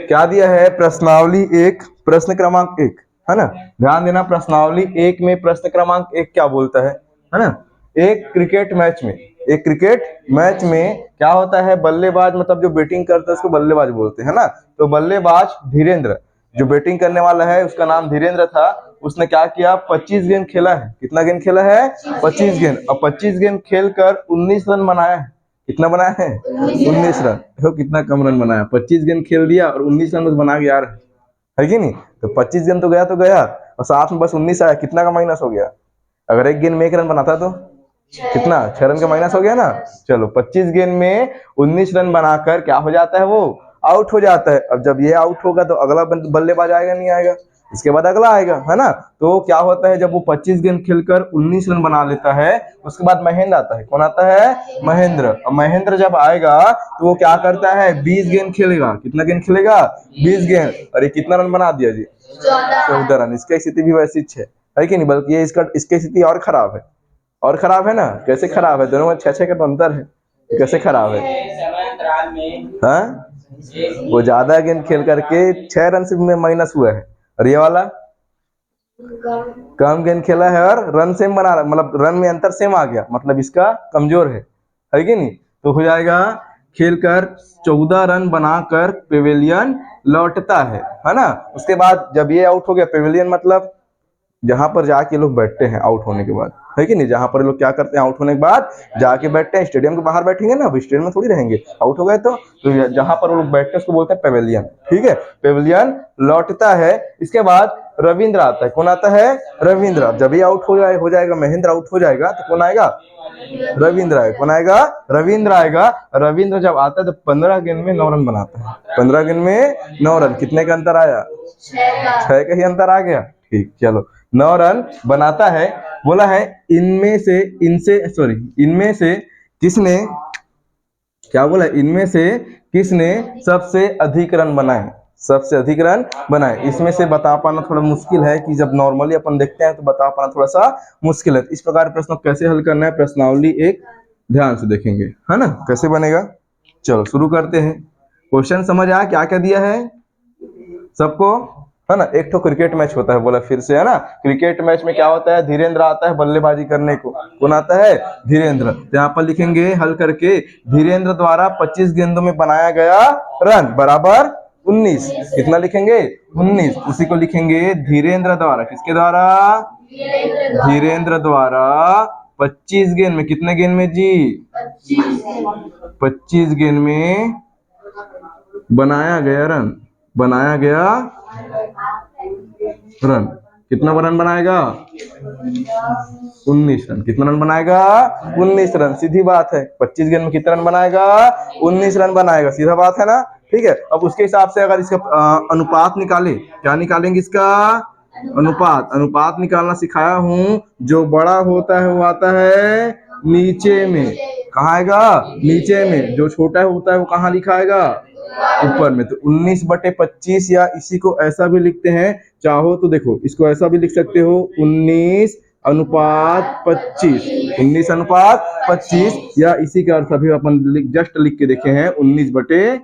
क्या दिया है? प्रश्नावली एक, प्रश्न क्रमांक एक, है ना। ध्यान देना, प्रश्नावली एक में प्रश्न क्रमांक एक क्या बोलता है ना। एक क्रिकेट मैच में क्या होता है? बल्लेबाज मतलब जो बैटिंग करता है उसको बल्लेबाज बोलते हैं ना। तो बल्लेबाज धीरेन्द्र, जो बैटिंग करने वाला है उसका नाम धीरेन्द्र था। उसने क्या किया? 25 गेंद खेला है। कितना गेंद खेला है? 25 गेंद। और 25 गेंद खेलकर 19 रन बनाया है। कितना बनाया है? 19 रन। देखो कितना कम रन बनाया। 25 गेंद खेल दिया और 19 रन बस बना के यार, है कि नहीं? तो 25 गेंद तो गया और साथ में बस 19 आया। कितना का माइनस हो गया? अगर एक गेंद में एक रन बनाता तो कितना? 6 रन का माइनस हो गया ना। चलो 25 गेंद में 19 रन बनाकर क्या हो जाता है? वो आउट हो जाता है। अब जब ये आउट होगा तो अगला बल्लेबाज आएगा नहीं आएगा? इसके बाद अगला आएगा, है ना। तो क्या होता है? जब वो 25 गेंद खेलकर 19 रन बना लेता है उसके बाद महेंद्र आता है। कौन आता है? महेंद्र। और महेंद्र जब आएगा तो वो क्या करता है? 20 गेंद खेलेगा। कितना गेंद खेलेगा? 20 गेंद। और ये कितना रन बना दिया जी? 14 रन। इसकी स्थिति भी वैसी है कि नहीं? बल्कि ये इसकी स्थिति और खराब है। और खराब है ना। कैसे खराब है? दोनों में 6-6 का तो अंतर है। कैसे खराब है? हाँ, वो ज्यादा गेंद खेल करके 6 रन से में माइनस हुआ है और ये वाला कम गेंद खेला है और रन सेम बना रहा, मतलब रन में अंतर सेम आ गया, मतलब इसका कमजोर है कि नहीं? तो हो जाएगा खेलकर 14 रन बनाकर पेविलियन लौटता है ना। उसके बाद जब ये आउट हो गया, पेविलियन मतलब जहां पर जाके लोग बैठते हैं आउट होने के बाद, है कि नहीं? जहां पर लोग क्या करते हैं? आउट होने के बाद जाके बैठते हैं। स्टेडियम के बाहर बैठेंगे ना, अब स्टेडियम में थोड़ी रहेंगे। आउट हो गए तो जहां पर लोग बैठते हैं उसको बोलते हैं पेविलियन। ठीक है, पेविलियन लौटता है। इसके बाद रविंद्र आता है। कौन आता है? रविंद्र। जब भी आउट हो जाएगा, महेंद्र आउट हो जाएगा तो कौन आएगा? रविंद्र आएगा। कौन आएगा? रविंद्र आएगा। रविंद्र जब आता है तो 15 गेंद में 9 रन बनाता है। 15 गेंद में 9 रन। कितने का अंतर आया? 6 का ही अंतर आ गया। ठीक, चलो 9 रन बनाता है। बोला है इनमें से किसने, क्या बोला? इनमें से किसने सबसे अधिक रन बनाए? सबसे अधिक रन बनाए। इसमें से बता पाना थोड़ा मुश्किल है कि जब नॉर्मली अपन देखते हैं तो बता पाना थोड़ा सा मुश्किल है। इस प्रकार प्रश्न कैसे हल करना है, प्रश्नावली एक ध्यान से देखेंगे, है ना, कैसे बनेगा। चलो शुरू करते हैं। क्वेश्चन समझ आया क्या क्या दिया है सबको, है ना। एक तो क्रिकेट मैच होता है, बोला फिर से, है ना। क्रिकेट मैच में क्या होता है? धीरेन्द्र आता है बल्लेबाजी करने को। कौन आता है? धीरेन्द्र। तो यहाँ पर लिखेंगे हल करके, धीरेन्द्र द्वारा 25 गेंदों में बनाया गया रन बराबर 19। कितना लिखेंगे? 19। उसी को लिखेंगे धीरेन्द्र द्वारा, किसके द्वारा? धीरेन्द्र द्वारा 25 गेंद में, कितने गेंद में जी? 25 गेंद में बनाया गया रन, कितना रन बनाएगा? 19 रन। कितना रन बनाएगा? 19 रन। सीधी बात है, 25 गेंद में कितना रन बनाएगा? 19 रन बनाएगा। सीधा बात है ना। ठीक है, अब उसके हिसाब से अगर इसका अनुपात निकाले, क्या निकालेंगे? इसका अनुपात निकालना सिखाया हूं। जो बड़ा होता है वो आता है नीचे में। कहाँ आएगा? नीचे में। जो छोटा होता है वो कहाँ लिखाएगा? ऊपर में। तो 19/25, या इसी को ऐसा भी लिखते हैं, चाहो तो देखो इसको ऐसा भी लिख सकते हो, 19:25, 19:25, या इसी का अर्थ अभी अपन जस्ट लिख के देखे हैं 19/25।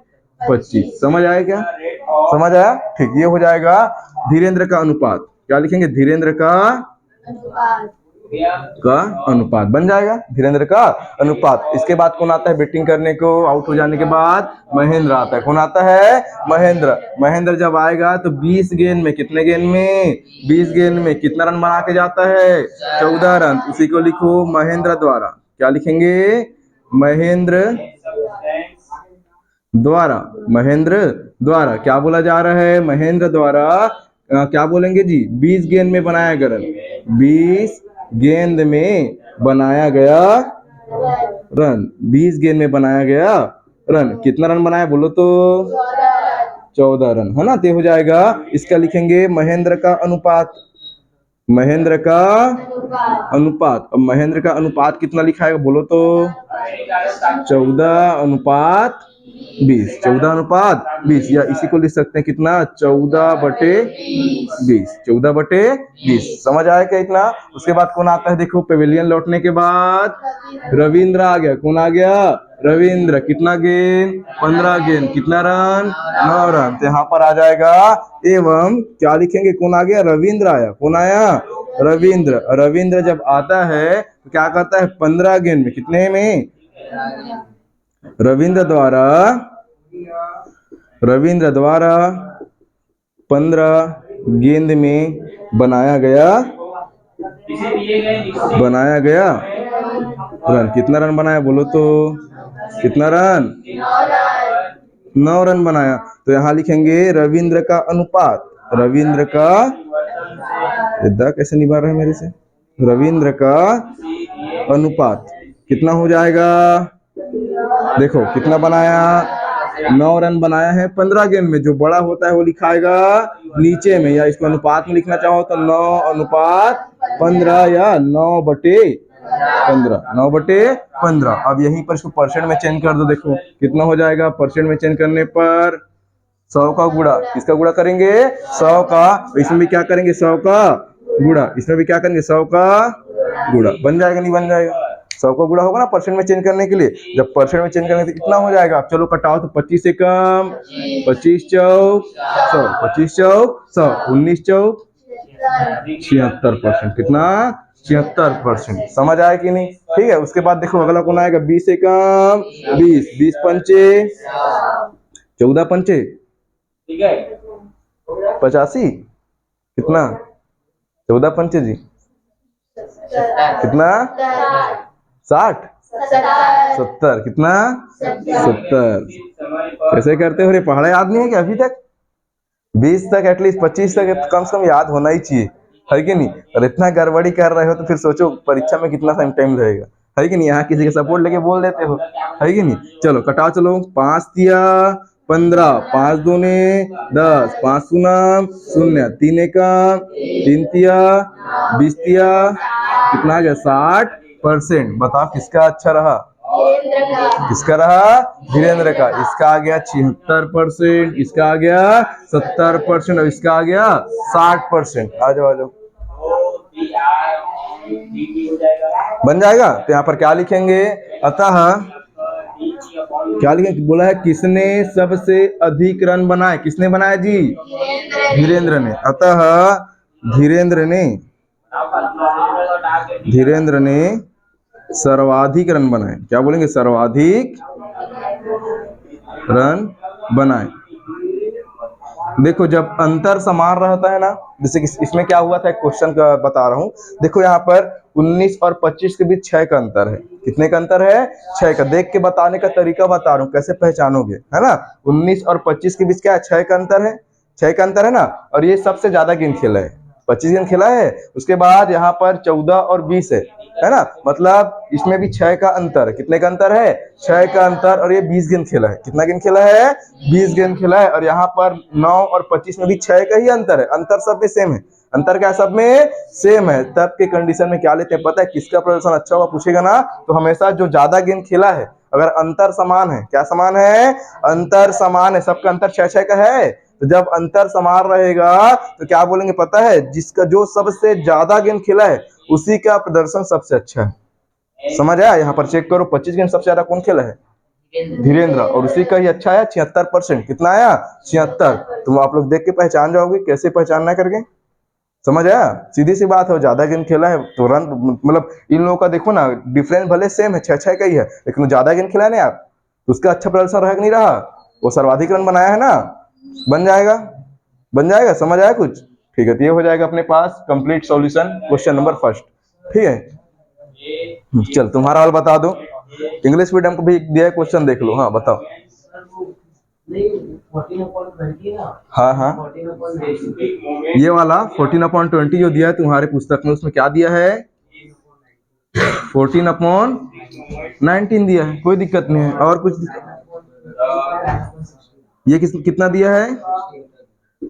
समझ आया क्या? समझ आया? ठीक, ये हो जाएगा धीरेन्द्र का अनुपात। क्या लिखेंगे? धीरेन्द्र का अनुपात बन जाएगा, धीरेन्द्र का अनुपात। इसके बाद कौन आता है बैटिंग करने को? आउट हो जाने के बाद महेंद्र आता है। कौन आता है? महेंद्र जब आएगा तो 20 गेंद में, कितने गेंद में? 20 गेंद में कितना रन बना के जाता है? 14 रन। उसी को लिखो महेंद्र द्वारा। क्या लिखेंगे? महेंद्र द्वारा। क्या बोला जा रहा है? महेंद्र द्वारा क्या बोलेंगे जी? 20 गेंद में बनाया गया रन, 20 गेंद में बनाया गया रन, 20 गेंद में बनाया गया रन। कितना रन बनाया बोलो तो? 14 रन, है ना। तो हो जाएगा, इसका लिखेंगे महेंद्र का अनुपात। अब महेंद्र का अनुपात कितना लिखाएगा बोलो तो? 14:5। 20, 14:20, या इसी को लिख सकते हैं कितना, 14/20, 14/20। समझ आया क्या इतना? उसके बाद कौन आता है देखो, पेविलियन लौटने के बाद रविंद्र आ गया। कौन आ गया? रविंद्र। कितना गेंद? 15 गेंद। कितना रन? 9 रन। तो यहाँ पर आ जाएगा एवं क्या लिखेंगे, कौन आ गया? रविंद्र आया। कौन आया? रविंद्र। रविंद्र जब आता है तो क्या करता है, 15 गेंद में, कितने में? रविंद्र द्वारा 15 गेंद में बनाया गया रन। कितना रन बनाया बोलो तो? कितना रन? 9 रन बनाया। तो यहाँ लिखेंगे रविंद्र का अनुपात। रविंद्र का, इतना कैसे निभा रहा है मेरे से? रविंद्र का अनुपात कितना हो जाएगा? देखो कितना बनाया, 9 रन बनाया है 15 गेंद में। जो बड़ा होता है वो लिखाएगा नीचे में, या इसको अनुपात में लिखना चाहो तो 9:15 या 9/15, 9/15। अब यहीं पर इसको परसेंट में चेंज कर दो। देखो कितना हो जाएगा परसेंट में चेंज करने पर, 100 का गुणा। किसका गुणा करेंगे? 100 का। इसमें भी क्या करेंगे? 100 का गुणा। इसमें भी क्या करेंगे? 100 का गुणा। बन जाएगा नहीं बन जाएगा? 100 का गुणा होगा ना परसेंट में चेंज करने के लिए। जब परसेंट में चेंज करने के लिए कितना हो जाएगा? चलो कटाओ तो 25 से कम, 25 चौक 100, 25 चौक 100, 19 चौक 76%। कितना? 76%। समझ आया कि नहीं? ठीक है। उसके बाद देखो अगला कौन आएगा? 20 से कम 20, 20 पंचे 14 पंचे, ठीक है 85। कितना? 14 पंचे जी कितना? 60, 70। कितना? 70। कैसे करते हो रे? पढ़ा याद नहीं है क्या अभी तक? 20 तक एटलीस्ट, 25 तक कम से कम याद होना ही चाहिए, है कि नहीं? और इतना गड़बड़ी कर रहे हो तो फिर सोचो परीक्षा में कितना टाइम रहेगा, है कि नहीं? यहाँ किसी का सपोर्ट लेके बोल देते हो, है कि नहीं? चलो कटाओ। चलो 5 तिया 15, 5 दूने 10, 5 शून्य 0, 3 एकम 3 तिया 20 तिया। कितना आ गया? 60%। बताओ किसका अच्छा रहा? किसका रहा? धीरेन्द्र का। इसका आ गया 76%, इसका आ गया 70%, और इसका आ गया 60%। आ जाओ आ जाओ, बन जाएगा। तो यहाँ पर क्या लिखेंगे? अतः क्या लिखेंगे? बोला है किसने सबसे अधिक रन बनाए? किसने बनाया जी? धीरेन्द्र ने। अतः धीरेन्द्र ने सर्वाधिक रन बनाए। क्या बोलेंगे? सर्वाधिक रन बनाए। देखो जब अंतर समान रहता है ना, जैसे कि इसमें क्या हुआ था, एक क्वेश्चन का बता रहा हूँ। देखो यहाँ पर 19 और 25 के बीच 6 का अंतर है। कितने का अंतर है? 6 का। देख के बताने का तरीका बता रहा हूँ, कैसे पहचानोगे, है ना? 19 और 25 के बीच क्या है? 6 का अंतर है। 6 का अंतर है ना। और ये सबसे ज्यादा गेंद खेला है, 25 गेंद खेला है। उसके बाद यहाँ पर 14 और 20 है ना, मतलब इसमें भी 6 का अंतर है। कितने का अंतर है? 6 का अंतर। और ये 20 गेंद खेला है। कितना गेंद खेला है? 20 गेंद खेला है। और यहाँ पर 9 और 25 में भी 6 का ही अंतर है। अंतर सब में सेम है। अंतर क्या? सब में सेम है। तब के कंडीशन में क्या लेते हैं पता है? किसका प्रदर्शन अच्छा होगा पूछेगा ना, तो हमेशा जो ज्यादा गेंद खेला है, अगर अंतर समान है, क्या समान है? अंतर समान है, सबका अंतर 6-6 का है। तो जब अंतर समान रहेगा तो क्या बोलेंगे पता है? जिसका जो सबसे ज्यादा गेंद खेला है उसी का प्रदर्शन सबसे अच्छा है। समझ आया? यहाँ पर चेक करो, 25 गेंद सबसे ज्यादा कौन खेला है? धीरेन्द्र। और उसी का ही अच्छा है 76%। कितना आया? 76। तो आप लोग देख के पहचान जाओगे। कैसे पहचानना करके? समझ आया? सीधी सी बात है, ज्यादा गेंद खेला है तो रन, मतलब इन लोगों का देखो ना, डिफरेंस भले सेम है, 6-6 का ही है, लेकिन ज्यादा गेंद खेला है ना यार, तो उसका अच्छा प्रदर्शन रहा कि नहीं रहा? वो सर्वाधिक रन बनाया है ना। बन जाएगा, बन जाएगा। समझ आया कुछ? ठीक है। तो ये हो जाएगा अपने पास complete solution question number first. ठीक है। चल तुम्हारा हाल बता दो। इंग्लिश मीडियम को भी दिया है क्वेश्चन, देख लो। हाँ बताओ। हाँ हाँ, ये वाला 14/20 जो दिया है तुम्हारे पुस्तक में, उसमें क्या दिया है? 14/19 दिया है। कोई दिक्कत नहीं है। और कुछ? ये कितना दिया है?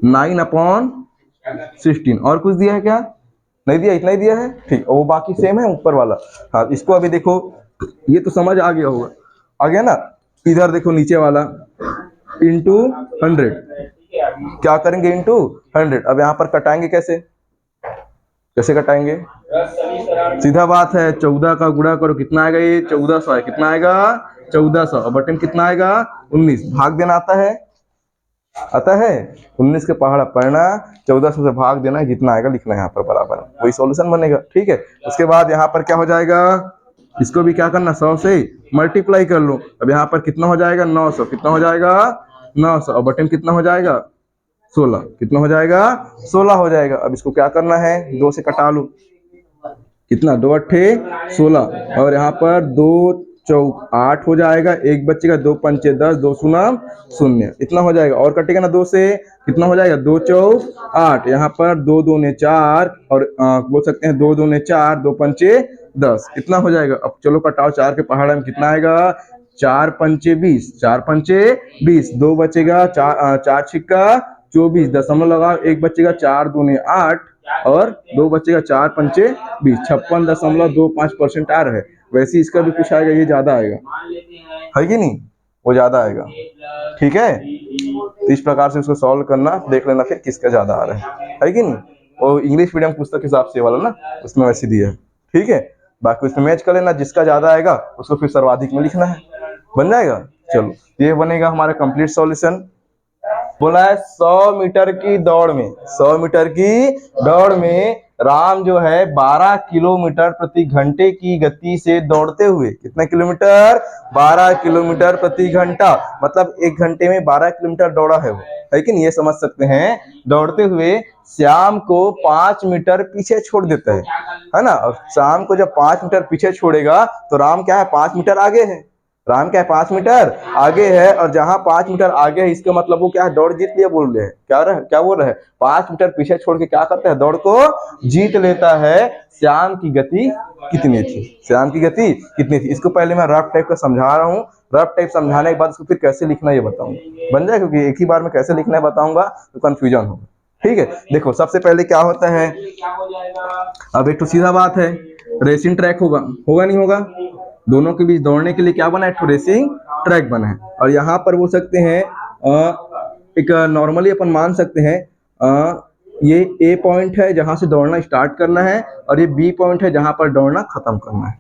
9/16। और कुछ दिया है क्या? नहीं दिया, इतना ही दिया है। ठीक, वो बाकी सेम है ऊपर वाला। हाँ इसको अभी देखो, ये तो समझ आ गया होगा, आ गया ना? इधर देखो नीचे वाला इंटू 100, क्या करेंगे इंटू 100। अब यहाँ पर कटाएंगे कैसे, कैसे कटाएंगे, सीधा बात है 14 का गुणा करो, कितना आएगा, ये 1400 है, कितना आएगा 1400, और बटन कितना आएगा 19, भाग देना आता है, आता है 19 के पहाड़ा पढ़ना, 1400 से भाग देना है, जितना आएगा लिखना है यहाँ पर बराबर, वही सॉल्यूशन बनेगा। ठीक है, उसके बाद यहाँ पर क्या हो जाएगा, इसको भी क्या करना 100 से मल्टीप्लाई कर लो। अब यहाँ पर कितना हो जाएगा 900, कितना हो जाएगा 900, और बटन कितना हो जाएगा 16, कितना हो जाएगा 16 हो जाएगा। अब इसको क्या करना है 2 से कटा लो, कितना 2 अट्ठे 16, और यहाँ पर 2 चौक 8 हो जाएगा, एक बच्चेगा 2 पंचे 10, 2 शून्य 0, इतना हो जाएगा, और कटेगा ना 2 से, कितना हो जाएगा 2 चौक 8, यहाँ पर 2 दूने 4, और बोल सकते हैं 2 दूने 4, 2 पंचे 10, इतना हो जाएगा। अब चलो कटाओ, 4 के पहाड़ा में कितना आएगा, 4 पंचे 20, 4 पंचे 20, 2 बचेगा 4 छिक्का 24, दशमलव लगाओ, एक बचेगा 4 दूने 8, और 2 बचेगा 4 पंचे 20, 56.25% आ रहा है। वैसे इसका भी कुछ आएगा, ये ज्यादा आएगा, है कि नहीं, वो ज्यादा आएगा। ठीक है, तो इस प्रकार से उसको सॉल्व करना, देख लेना फिर किसका ज्यादा आ रहा है कि नहीं। वो इंग्लिश मीडियम पुस्तक के हिसाब से वाला ना, उसमें वैसे दिया है। ठीक है, बाकी उसमें मैच कर लेना, जिसका ज्यादा आएगा उसको फिर सर्वाधिक में लिखना है, बन जाएगा। चलो, ये बनेगा हमारा कंप्लीट सॉल्यूशन। बोला है 100 मीटर की दौड़ में, 100 मीटर की दौड़ में राम जो है 12 किलोमीटर प्रति घंटे की गति से दौड़ते हुए, कितने किलोमीटर, 12 किलोमीटर प्रति घंटा, मतलब 1 घंटे में 12 किलोमीटर दौड़ा है वो, लेकिन ये समझ सकते हैं दौड़ते हुए श्याम को 5 मीटर पीछे छोड़ देता है ना। और श्याम को जब 5 मीटर पीछे छोड़ेगा तो राम क्या है 5 मीटर आगे है, राम क्या है 5 मीटर आगे है, और जहां 5 मीटर आगे है इसका मतलब वो क्या है दौड़ जीत लिया बोल रहे हैं, क्या बोल रहे हैं, 5 मीटर पीछे छोड़ के क्या करता है, दौड़ को जीत लेता है। श्याम की गति कितनी थी, श्याम की गति कितनी थी, इसको पहले मैं रफ टाइप का समझा रहा हूँ, रफ टाइप समझाने के बाद उसको फिर कैसे लिखना ये बताऊंगा, बन जाए, क्योंकि एक ही बार में कैसे लिखना है बताऊंगा तो कंफ्यूजन होगा। ठीक है, देखो सबसे पहले क्या होता है, अब एक तो सीधा बात है रेसिंग ट्रैक होगा, होगा नहीं होगा, दोनों के बीच दौड़ने के लिए क्या बना है, एक रेसिंग ट्रैक बना है। और यहाँ पर बोल सकते हैं एक नॉर्मली अपन मान सकते हैं ये ए पॉइंट है जहां से दौड़ना स्टार्ट करना है, और ये बी पॉइंट है जहां पर दौड़ना खत्म करना है।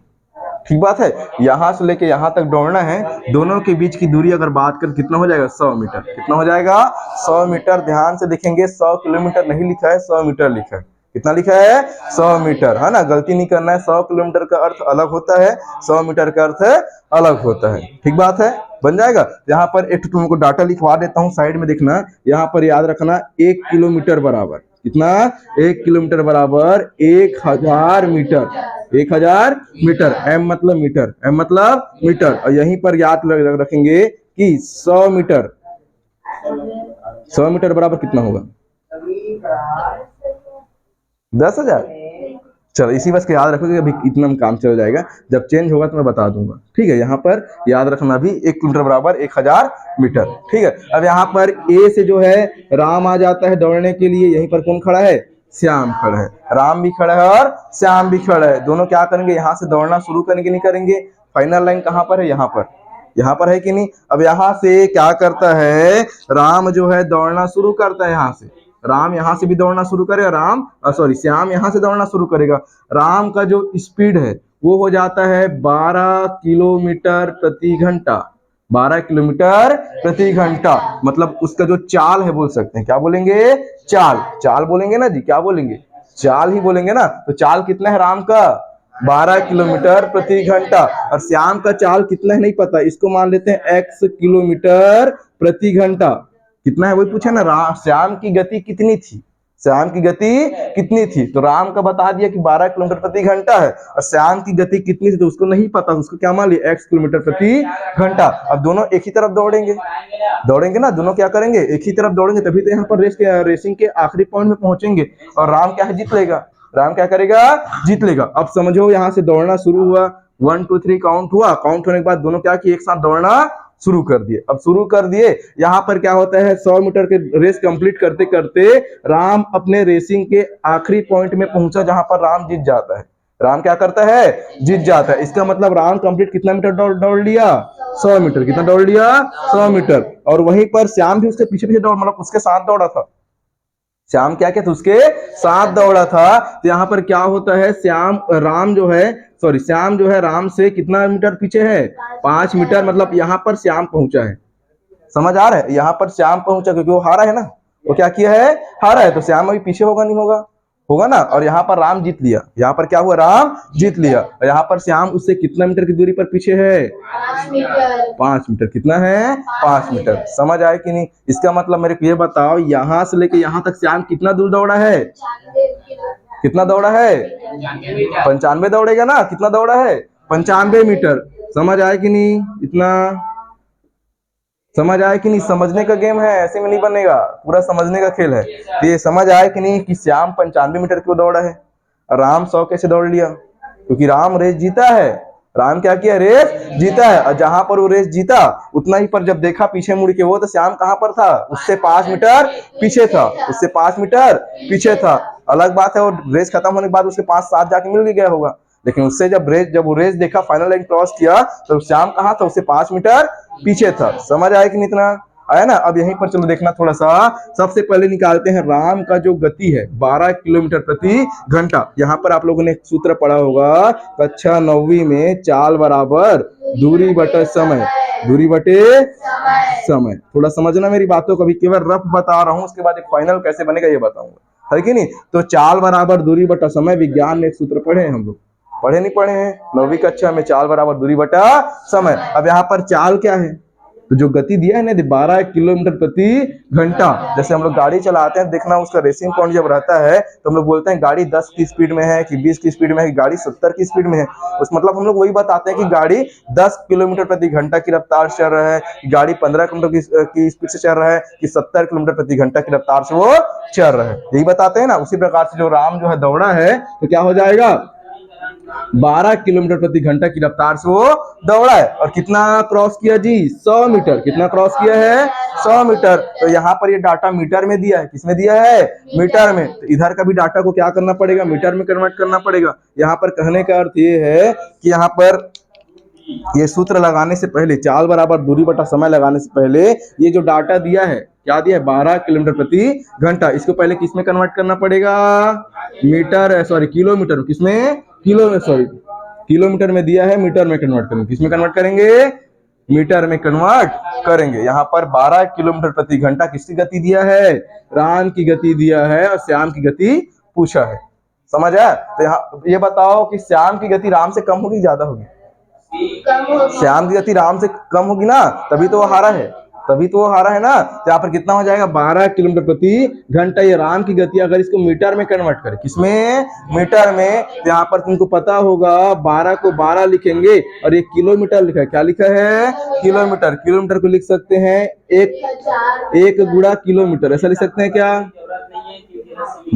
ठीक बात है, यहाँ से लेके यहाँ तक दौड़ना है, दोनों के बीच की दूरी अगर बात करें कितना हो जाएगा 100 मीटर, कितना हो जाएगा 100 मीटर। ध्यान से देखेंगे 100 किलोमीटर नहीं लिखा है, 100 मीटर लिखा है, कितना लिखा है 100 मीटर, है ना, गलती नहीं करना है, 100 किलोमीटर का अर्थ अलग होता है, 100 मीटर का अर्थ अलग होता है। ठीक बात है, बन जाएगा। यहाँ पर एक तुमको डाटा लिखवा देता हूँ, साइड में देखना, यहाँ पर याद रखना 1 किलोमीटर बराबर कितना, 1 किलोमीटर बराबर 1000 मीटर, 1000 मीटर, एम मतलब मीटर, एम मतलब मीटर। और यहीं पर याद रखेंगे कि 100 मीटर, 100 मीटर बराबर कितना होगा 10,000। चलो इसी बस के याद रखोगे, अभी इतना में काम चल जाएगा, जब चेंज होगा तो मैं बता दूंगा। ठीक है, यहाँ पर याद रखना भी 1 किलोमीटर बराबर 1000 मीटर। ठीक है, अब यहाँ पर ए से जो है राम आ जाता है दौड़ने के लिए, यहीं पर कौन खड़ा है, श्याम खड़ा है, राम भी खड़ा है और श्याम भी खड़ा है, दोनों क्या करेंगे यहाँ से दौड़ना शुरू करेंगे, नहीं करेंगे, फाइनल लाइन कहाँ पर है, यहाँ पर, यहाँ पर है कि नहीं। अब यहाँ से क्या करता है, राम जो है दौड़ना शुरू करता है, यहाँ से राम यहाँ से भी दौड़ना शुरू करेगा, राम सॉरी श्याम यहाँ से दौड़ना शुरू करेगा। राम का जो स्पीड है वो हो जाता है 12 किलोमीटर प्रति घंटा, 12 किलोमीटर प्रति घंटा, मतलब उसका जो चाल है बोल सकते हैं, क्या बोलेंगे, चाल, चाल बोलेंगे ना जी, क्या बोलेंगे, चाल ही बोलेंगे ना। तो चाल कितना है राम का 12 किलोमीटर प्रति घंटा, और श्याम का चाल कितना है नहीं पता, इसको मान लेते हैं x किलोमीटर प्रति घंटा, कितना है वही पूछा ना, श्याम की गति कितनी थी, श्याम की गति कितनी थी, तो राम का बता दिया कि 12 किलोमीटर प्रति घंटा है, और श्याम की गति कितनी थी तो उसको नहीं पता, उसको क्या मान लिया x किलोमीटर प्रति घंटा। अब दोनों एक ही तरफ दौड़ेंगे, दौड़ेंगे ना, दोनों क्या करेंगे एक ही तरफ दौड़ेंगे, तभी तो यहाँ पर रेसिंग के आखिरी पॉइंट में पहुंचेंगे, और राम क्या है जीत लेगा, राम क्या करेगा जीत लेगा। अब समझो यहाँ से दौड़ना शुरू हुआ, 1 2 3 काउंट हुआ, काउंट होने के बाद दोनों क्या किए, एक साथ दौड़ना शुरू कर दिए। अब शुरू कर दिए, यहाँ पर क्या होता है 100 मीटर के रेस कंप्लीट करते करते राम अपने रेसिंग के आखिरी पॉइंट में पहुंचा, जहां पर राम जीत जाता है, राम क्या करता है, जीत जाता है। इसका मतलब राम कंप्लीट कितना मीटर दौड़ लिया, 100 मीटर। कितना दौड़ लिया, 100 मीटर। और वहीं पर श्याम भी उसके पीछे पीछे दौड़, मतलब उसके साथ दौड़ा था। श्याम क्या था, उसके साथ दौड़ा था। तो यहाँ पर क्या होता है, श्याम जो है राम से कितना मीटर पीछे है, 5 मीटर। मतलब यहाँ पर श्याम पहुंचा है, समझ आ रहा है, यहाँ पर श्याम पहुंचा क्योंकि वो हारा है ना, वो क्या किया है, हारा है। तो श्याम अभी पीछे होगा नहीं होगा, होगा ना। और यहाँ पर राम जीत लिया, यहाँ पर क्या हुआ, राम जीत लिया। और यहाँ पर श्याम उससे कितना मीटर की दूरी पर पीछे है, 5 मीटर। कितना है, 5 मीटर। समझ आए कि नहीं। इसका मतलब मेरे को ये बताओ, यहाँ से लेके यहाँ तक श्याम कितना दूर दौड़ा है, कितना दौड़ा है, 95 दौड़ेगा ना। कितना दौड़ा है, 95 मीटर। समझ आए कि नहीं, इतना समझ आए कि नहीं। समझने का गेम है, ऐसे में नहीं बनेगा, पूरा समझने का खेल है। तो ये समझ आए कि नहीं कि श्याम 95 मीटर क्यों दौड़ा है, राम 100 कैसे दौड़ लिया, क्योंकि राम रेस जीता है। राम क्या किया, रेस जीता है। और जहां पर वो रेस जीता उतना ही पर जब देखा पीछे मुड़ के वो, तो श्याम कहां पर था, उससे 5 मीटर पीछे था, उससे 5 मीटर पीछे था। अलग बात है वो रेस खत्म होने के बाद उसके 5-7 जाके मिल गया होगा, लेकिन उससे जब वो रेस देखा, फाइनल लाइन क्रॉस किया, तो श्याम कहां था, उससे 5 मीटर पीछे था। समझ आया कि नहीं, इतना आया ना। अब यहीं पर चलो देखना थोड़ा सा। सबसे पहले निकालते हैं राम का जो गति है, 12 किलोमीटर प्रति घंटा। यहाँ पर आप लोगों ने एक सूत्र पढ़ा होगा कक्षा 9वीं में, चाल बराबर दूरी बटे समय, दूरी बटे समय। थोड़ा समझना मेरी बातों को, अभी केवल रफ बता रहा हूँ, उसके बाद एक फाइनल कैसे बनेगा ये बताऊंगा, है कि नहीं। तो चाल बराबर दूरी बटा समय, विज्ञान में एक सूत्र पढ़े हैं हम लोग, पढ़े नहीं पढ़े हैं, 9वीं कक्षा में, चाल बराबर दूरी बटा समय। अब यहाँ पर चाल क्या है, तो जो गति दिया है ना 12 किलोमीटर प्रति घंटा। जैसे हम लोग गाड़ी चलाते हैं, देखना उसका रेसिंग पॉइंट जब रहता है तो हम लोग बोलते हैं गाड़ी 10 की स्पीड में है कि 20 की स्पीड में है कि गाड़ी 70 की स्पीड में है। उस मतलब हम लोग वही बताते हैं कि गाड़ी 10 किलोमीटर प्रति घंटा की रफ्तार से चल रहा है, कि गाड़ी 15 किलोमीटर की स्पीड से चल रहा है, कि 70 किलोमीटर प्रति घंटा की रफ्तार से वो चल रहा है, यही बताते हैं ना। उसी प्रकार से जो राम जो है दौड़ा है, तो क्या हो जाएगा, 12 किलोमीटर प्रति घंटा की रफ्तार से वो दौड़ा है। और कितना क्रॉस किया जी, 100 मीटर। कितना क्रॉस किया है, 100 मीटर। तो यहाँ पर ये डाटा मीटर में दिया है, किसमें दिया है, मीटर में। तो इधर का भी डाटा को क्या करना पड़ेगा, मीटर में कन्वर्ट करना पड़ेगा। यहाँ पर कहने का अर्थ ये है कि यहाँ पर ये सूत्र लगाने से पहले, चाल बराबर दूरी बटा समय लगाने से पहले, ये जो डाटा दिया है, क्या दिया है, 12 किलोमीटर प्रति घंटा, इसको पहले किसमें कन्वर्ट करना पड़ेगा, किलोमीटर। किसमें, किलोमीटर में दिया है, मीटर में कन्वर्ट करेंगे। किसमें कन्वर्ट करेंगे, मीटर में कन्वर्ट करेंगे। यहाँ पर 12 किलोमीटर प्रति घंटा किसकी गति दिया है, राम की गति दिया है, और श्याम की गति पूछा है। समझ आया। तो यहाँ ये बताओ कि श्याम की गति राम से कम होगी, ज्यादा होगी, श्याम की गति राम से कम होगी ना, तभी तो वो हारा है, तभी तो वो हारा है ना। तो यहाँ पर कितना हो जाएगा, 12 किलोमीटर प्रति घंटा। ये राम की गति, अगर इसको मीटर में कन्वर्ट करें, किसमें, मीटर में, तो यहाँ पर तुमको पता होगा 12 को 12 लिखेंगे और ये किलोमीटर लिखा है, क्या लिखा है, किलोमीटर। किलोमीटर को लिख सकते हैं एक गुणा किलोमीटर, ऐसा लिख सकते हैं क्या,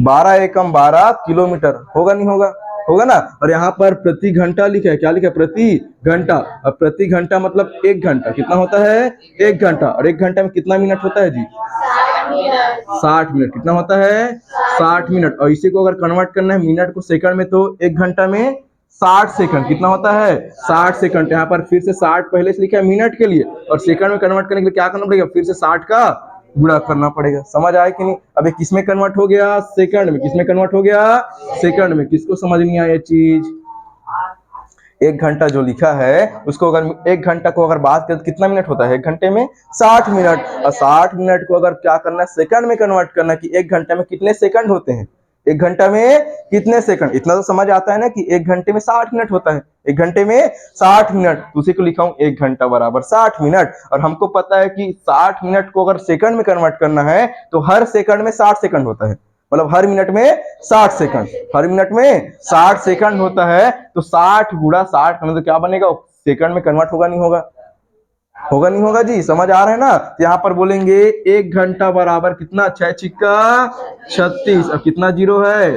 12 एकम 12 किलोमीटर, होगा नहीं होगा, होगा ना। और यहाँ पर प्रति घंटा लिखा है, क्या लिखा है, प्रति घंटा। अब प्रति घंटा मतलब 1 घंटा, कितना होता है, 1 घंटा। और 1 घंटा में कितना मिनट होता है जी, 60 मिनट। कितना होता है, 60 मिनट। और इसी को अगर कन्वर्ट करना है मिनट को सेकंड में, तो 1 घंटा में 60 सेकंड। कितना होता है, 60 सेकंड। यहाँ पर फिर से 60 पहले से लिखा है मिनट के लिए, और सेकंड में कन्वर्ट करने के लिए क्या करना पड़ेगा, फिर से 60 का गुणा करना पड़ेगा। समझ आया कि नहीं। अब ये किसमें कन्वर्ट हो गया, सेकंड में। किसमें कन्वर्ट हो गया, सेकंड में। किसको समझ नहीं आया ये चीज, 1 घंटा जो लिखा है उसको अगर 1 घंटा को अगर बात करें तो कितना मिनट होता है, 1 घंटे में 60 मिनट। और 60 मिनट को अगर क्या करना है, सेकंड में कन्वर्ट करना, कि 1 घंटे में कितने सेकंड होते हैं, 1 घंटा में कितने सेकंड। इतना तो समझ आता है ना कि 1 घंटे में 60 मिनट होता है, 1 घंटे में 60 मिनट। उसी को लिखा हूं 1 घंटा बराबर 60 मिनट। और हमको पता है कि 60 मिनट को अगर सेकंड में कन्वर्ट करना है तो हर सेकंड में 60 सेकंड होता है, मतलब हर मिनट में 60 सेकंड, हर मिनट में 60 सेकंड होता है। तो 60 गुणा 60 करने तो क्या बनेगा, सेकंड में कन्वर्ट होगा नहीं होगा, होगा नहीं होगा जी। समझ आ रहा है ना। तो यहाँ पर बोलेंगे 1 घंटा बराबर कितना, 6 छिक्का 36, अब कितना जीरो है,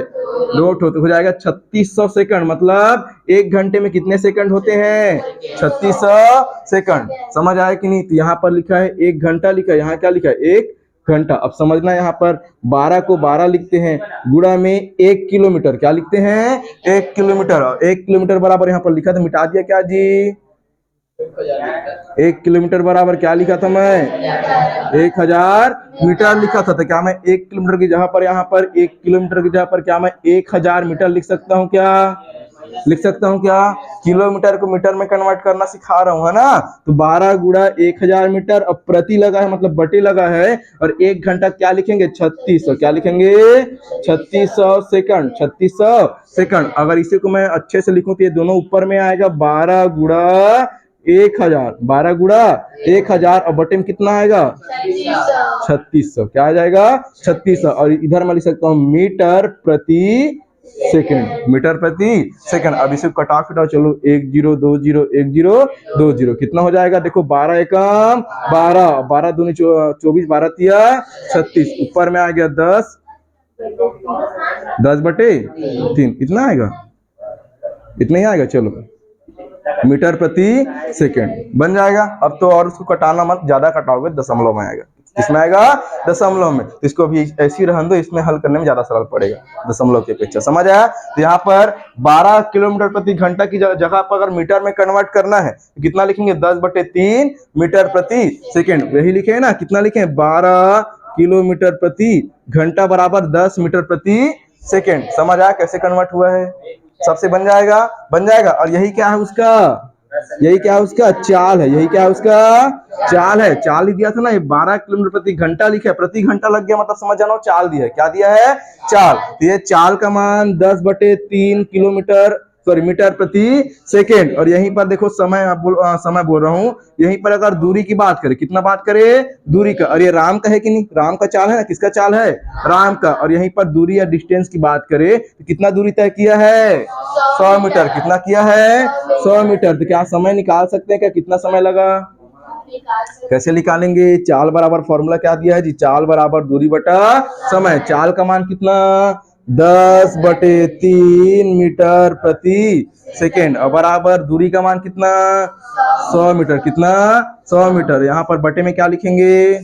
नोट हो जाएगा 3600 सेकंड। मतलब 1 घंटे में कितने सेकंड होते हैं, 3600 सेकंड। समझ आया कि नहीं। तो यहाँ पर लिखा है 1 घंटा लिखा है, यहाँ क्या लिखा है, 1 घंटा। अब समझना यहाँ पर 12 को 12 लिखते हैं, गुणा में 1 किलोमीटर, क्या लिखते हैं 1 किलोमीटर। 1 किलोमीटर बराबर यहाँ पर लिखा था, मिटा दिया क्या जी? 1 किलोमीटर बराबर क्या लिखा था मैं? 1000 मीटर लिखा था। तो क्या मैं 1 किलोमीटर की जगह पर यहाँ पर 1 किलोमीटर की जगह पर क्या मैं 1000 मीटर लिख सकता हूँ क्या? लिख सकता हूँ क्या? किलोमीटर को मीटर में कन्वर्ट करना सिखा रहा हूँ, है ना। तो 12 गुणा 1000 मीटर, अब प्रति लगा है मतलब बटे लगा है, और 1 घंटा क्या लिखेंगे? 3600। क्या लिखेंगे? 3600 सेकंड। 3600 सेकंड। अगर इसी को मैं अच्छे से लिखूं तो ये दोनों ऊपर में आएगा, 12 गुणा 1000, 12 गुणा 1000, और बटे में कितना आएगा? 3600। क्या आ जाएगा? 3600। और इधर मैं लिख सकता हूँ मीटर प्रति सेकंड, मीटर प्रति सेकंड। अब इसे कटा फिटाओ, चलो 1020 कितना हो जाएगा? देखो 12 एकम 12, 12 दूनी 24, 12 तिया 36, ऊपर में आ गया 10, 10 बटे 3, इतना आएगा, इतना ही आएगा। चलो मीटर प्रति सेकंड बन जाएगा। अब तो और उसको कटाना मत, ज्यादा कटाओगे दशमलव में आएगा। किसमें आएगा? दशमलव में। तो इसको अभी ऐसी रहने दो, इसमें हल करने में ज्यादा सरल पड़ेगा दशमलव की अपेक्षा। समझ आया? तो यहाँ पर 12 किलोमीटर प्रति घंटा की जगह पर अगर मीटर में कन्वर्ट करना है तो कितना लिखेंगे? 10 बटे 3 मीटर प्रति सेकंड। यही लिखे ना, कितना लिखे? 12 किलोमीटर प्रति घंटा बराबर 10 मीटर प्रति सेकंड। समझ आया कैसे कन्वर्ट हुआ है? सबसे बन जाएगा, बन जाएगा। और यही क्या है उसका? यही क्या है उसका? चाल है। यही क्या है उसका? चाल है। चाल ही दिया था ना, ये 12 किलोमीटर प्रति घंटा लिखा है, प्रति घंटा लग गया मतलब समझ जाना चाल दिया है। क्या दिया है? चाल। तो ये चाल का मान 10 बटे 3 किलोमीटर मीटर प्रति सेकेंड। और यहीं पर देखो समय समय बोल रहा हूं, यहीं पर अगर दूरी की बात करें, कितना बात करें? दूरी का। और ये राम का है कि नहीं? राम का चाल है ना। किसका चाल है? राम का। और यहीं पर दूरी या डिस्टेंस की बात करें तो कितना दूरी तय किया है? 100 मीटर। कितना किया है? 100 मीटर। तो क्या समय निकाल सकते हैं क्या? कितना समय लगा? कैसे निकालेंगे? चाल बराबर फॉर्मूला क्या दिया है जी? चाल बराबर दूरी बटा समय। चाल का मान कितना? 10 बटे 3 मीटर प्रति सेकेंड, और बराबर दूरी का मान कितना? 100 मीटर। कितना? 100 मीटर। यहाँ पर बटे में क्या लिखेंगे?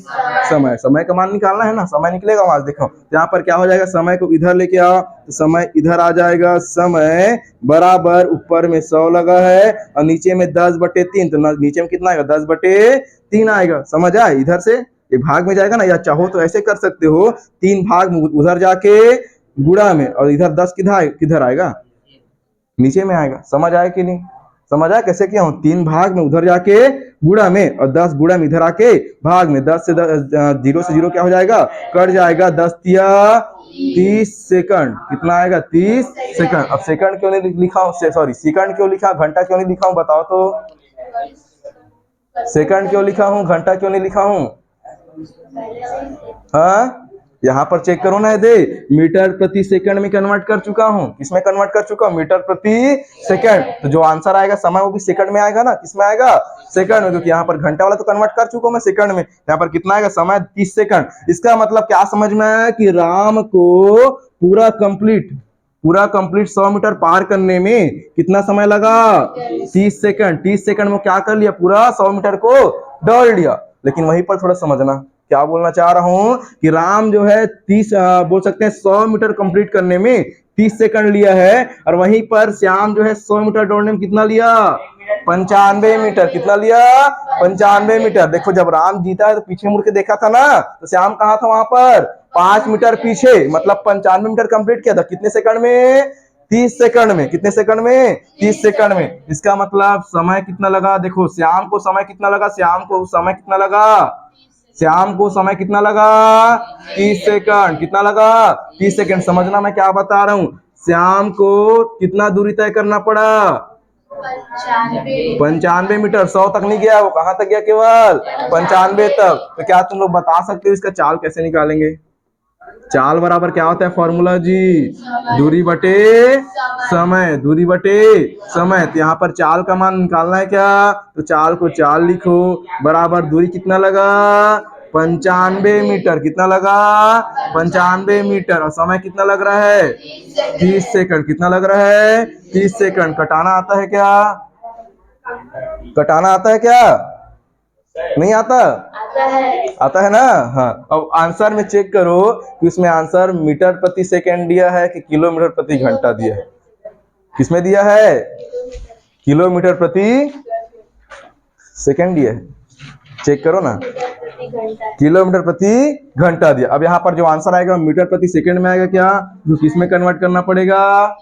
समय। समय का मान निकालना है ना, समय निकलेगा वहां। देखो यहाँ पर क्या हो जाएगा? समय को इधर लेके आओ तो समय इधर आ जाएगा। समय बराबर ऊपर में 100 लगा है और नीचे में 10 बटे 3, तो नीचे में कितना आएगा? 10 बटे 3 आएगा। समझ आए? इधर से एक भाग में जाएगा ना, या चाहो तो ऐसे कर सकते हो, 3 भाग में उधर जाके गुणा में, और इधर 10 किधर आएगा? नीचे में आएगा। समझ आया कि नहीं? समझ आया कैसे किया हूं? 3 भाग में उधर जाके गुणा में, और 10 गुणा में इधर आके भाग में। 10 से 0 से 0 क्या हो जाएगा? कट जाएगा। 10 तिया 30 सेकंड। कितना आएगा? 30 सेकंड। अब सेकंड क्यों नहीं लिखा हूं? सॉरी, सेकंड क्यों लिखा? घंटा क्यों नहीं लिखा हूं? बताओ तो। सेकंड क्यों लिखा हूं? घंटा क्यों नहीं लिखा हूं? हाँ, यहाँ पर चेक करो ना, दे मीटर प्रति सेकंड में कन्वर्ट कर चुका हूँ। किसमें कन्वर्ट कर चुका हूँ? मीटर प्रति सेकंड। तो जो आंसर आएगा समय वो भी सेकंड में आएगा ना। किसमें आएगा? सेकंड में, क्योंकि यहाँ पर घंटा वाला तो कन्वर्ट कर चुका हूँ मैं सेकंड में। यहाँ पर कितना आएगा? समय 30 सेकंड। इसका मतलब क्या समझ में आया? कि राम को पूरा कंप्लीट 100 मीटर पार करने में कितना समय लगा? 30 सेकंड। 30 सेकंड में क्या कर लिया? पूरा 100 मीटर को दौड़ लिया। लेकिन वहीं पर थोड़ा समझना, क्या बोलना चाह रहा हूं कि राम जो है 30 बोल सकते हैं 100 मीटर कंप्लीट करने में 30 सेकंड लिया है, और वहीं पर श्याम जो है 100 मीटर दौड़ने में कितना लिया? 95 मीटर। कितना लिया? 95 मीटर। देखो जब राम जीता है तो पीछे मुड़ के देखा था ना, तो श्याम कहाँ था? वहां पर 5 मीटर पीछे, मतलब 95 मीटर कंप्लीट किया था कितने सेकंड में? 30 सेकंड में। कितने सेकंड में? 30 सेकंड में। इसका मतलब समय कितना लगा? देखो श्याम को समय कितना लगा? श्याम को समय कितना लगा? श्याम को समय कितना लगा? 30 सेकंड। कितना लगा? 30 सेकंड। समझना मैं क्या बता रहा हूं। श्याम को कितना दूरी तय करना पड़ा? 95 मीटर। 100 तक नहीं गया, वो कहां तक गया? केवल 95 तक। तो क्या तुम लोग बता सकते हो इसका चाल कैसे निकालेंगे? चाल बराबर क्या होता है फॉर्मूला जी? दूरी बटे समय। दूरी बटे समय। तो यहाँ पर चाल का मान निकालना है क्या? तो चाल को चाल लिखो, बराबर दूरी कितना लगा? 95 मीटर। कितना लगा? 95 मीटर। और समय कितना लग रहा है? 30 सेकंड। कितना लग रहा है? 30 सेकंड। कटाना आता है क्या? कटाना आता है क्या? नहीं आता? आता है ना? हाँ, अब आंसर में चेक करो कि उसमें आंसर मीटर प्रति सेकंड दिया है कि किलोमीटर प्रति घंटा दिया है। किसमें दिया है? किलोमीटर प्रति सेकंड दिया है। चेक करो ना, किलोमीटर प्रति घंटा दिया। अब यहाँ पर जो आंसर आएगा मीटर प्रति सेकंड में आएगा क्या, जो किसमें कन्वर्ट करना पड़ेगा?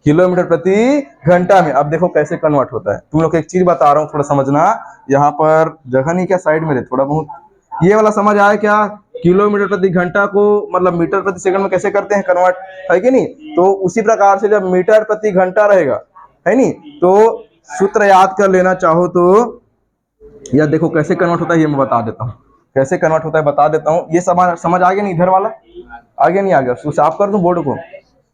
किलोमीटर प्रति घंटा में। अब देखो कैसे कन्वर्ट होता है। तुम लोग को एक चीज बता रहा हूँ, थोड़ा समझना। यहाँ पर जगह नहीं क्या, साइड में थोड़ा बहुत ये वाला समझ आया क्या? किलोमीटर प्रति घंटा को मतलब मीटर प्रति सेकंड में कैसे करते हैं कन्वर्ट, है कि नहीं? तो उसी प्रकार से जब मीटर प्रति घंटा रहेगा, है नहीं, तो सूत्र याद कर लेना चाहो तो। या देखो कैसे कन्वर्ट होता है ये मैं बता देता हूँ। कैसे कन्वर्ट होता है बता देता हूँ। ये समझ आ गया नहीं? इधर वाला आ गया नहीं? आ गया? उसको साफ कर दूं, बोर्ड को